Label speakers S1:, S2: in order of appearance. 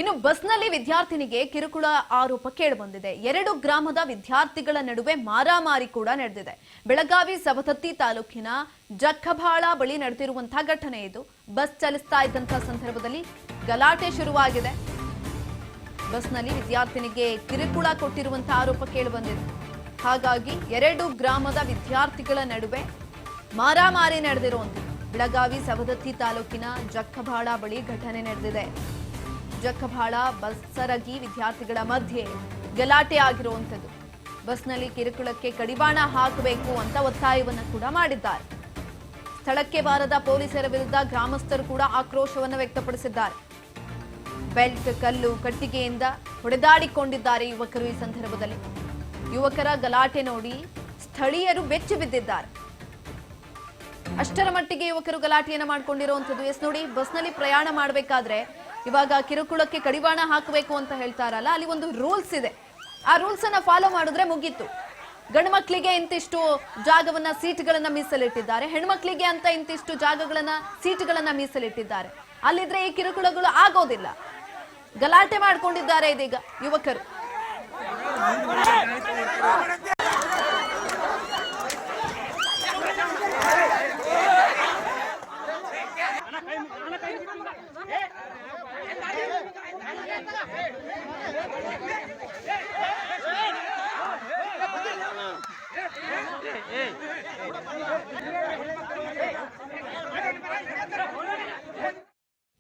S1: ಇನ್ನು ಬಸ್ನಲ್ಲಿ ವಿದ್ಯಾರ್ಥಿನಿಗೆ ಕಿರುಕುಳ ಆರೋಪ ಕೇಳಿಬಂದಿದೆ. 2 ಗ್ರಾಮದ ವಿದ್ಯಾರ್ಥಿಗಳ ನಡುವೆ ಮಾರಾಮಾರಿ ಕೂಡ ನಡೆದಿದೆ. ಬೆಳಗಾವಿ ಸವದತ್ತಿ ತಾಲೂಕಿನ ಜಕ್ಕಬಾಳ ಬಳಿ ನಡೆದಿರುವಂತಹ ಘಟನೆ ಇದು. ಬಸ್ ಚಲಿಸ್ತಾ ಇದ್ದಂತಹ ಸಂದರ್ಭದಲ್ಲಿ ಗಲಾಟೆ ಶುರುವಾಗಿದೆ. ಬಸ್ನಲ್ಲಿ ವಿದ್ಯಾರ್ಥಿನಿಗೆ ಕಿರುಕುಳ ಕೊಟ್ಟಿರುವಂತಹ ಆರೋಪ ಕೇಳಿಬಂದಿದೆ. ಹಾಗಾಗಿ 2 ಗ್ರಾಮದ ವಿದ್ಯಾರ್ಥಿಗಳ ನಡುವೆ ಮಾರಾಮಾರಿ ನಡೆದಿರುವಂಥದ್ದು. ಬೆಳಗಾವಿ ಸವದತ್ತಿ ತಾಲೂಕಿನ ಜಕ್ಕಬಾಳ ಬಳಿ ಘಟನೆ ನಡೆದಿದೆ. ಜಕ್ಕಬಾಳ ಬಸ್ಸರಗಿ ವಿದ್ಯಾರ್ಥಿಗಳ ಮಧ್ಯೆ ಗಲಾಟೆ ಆಗಿರುವಂಥದ್ದು. ಬಸ್ನಲ್ಲಿ ಕಿರುಕುಳಕ್ಕೆ ಕಡಿವಾಣ ಹಾಕಬೇಕು ಅಂತ ಒತ್ತಾಯವನ್ನು ಕೂಡ ಮಾಡಿದ್ದಾರೆ. ಸ್ಥಳಕ್ಕೆ ಬಾರದ ಪೊಲೀಸರ ವಿರುದ್ಧ ಗ್ರಾಮಸ್ಥರು ಕೂಡ ಆಕ್ರೋಶವನ್ನು ವ್ಯಕ್ತಪಡಿಸಿದ್ದಾರೆ. ಬೆಲ್ಟ್, ಕಲ್ಲು, ಕಟ್ಟಿಗೆಯಿಂದ ಹೊಡೆದಾಡಿಕೊಂಡಿದ್ದಾರೆ ಯುವಕರು. ಈ ಸಂದರ್ಭದಲ್ಲಿ ಯುವಕರ ಗಲಾಟೆ ನೋಡಿ ಸ್ಥಳೀಯರು ಬೆಚ್ಚಿ ಬಿದ್ದಿದ್ದಾರೆ. ಅಷ್ಟರ ಮಟ್ಟಿಗೆ ಯುವಕರು ಗಲಾಟೆಯನ್ನ ಮಾಡ್ಕೊಂಡಿರುವಂಥದ್ದು. ಎಸ್ ನೋಡಿ, ಬಸ್ನಲ್ಲಿ ಪ್ರಯಾಣ ಮಾಡಬೇಕಾದ್ರೆ ಇವಾಗ ಕಿರುಕುಳಕ್ಕೆ ಕಡಿವಾಣ ಹಾಕಬೇಕು ಅಂತ ಹೇಳ್ತಾರಲ್ಲ, ಅಲ್ಲಿ ಒಂದು ರೂಲ್ಸ್ ಇದೆ. ಆ ರೂಲ್ಸ್ ಅನ್ನ ಫಾಲೋ ಮಾಡಿದ್ರೆ ಮುಗೀತು. ಗಂಡು ಮಕ್ಕಳಿಗೆ ಇಂತಿಷ್ಟು ಜಾಗವನ್ನ, ಸೀಟ್ಗಳನ್ನ ಮೀಸಲಿಟ್ಟಿದ್ದಾರೆ, ಹೆಣ್ಮಕ್ಳಿಗೆ ಅಂತ ಇಂತಿಷ್ಟು ಜಾಗಗಳನ್ನ, ಸೀಟ್ಗಳನ್ನ ಮೀಸಲಿಟ್ಟಿದ್ದಾರೆ. ಅಲ್ಲಿದ್ರೆ ಈ ಕಿರುಕುಳಗಳು ಆಗೋದಿಲ್ಲ. ಗಲಾಟೆ ಮಾಡ್ಕೊಂಡಿದ್ದಾರೆ ಇದೀಗ ಯುವಕರು.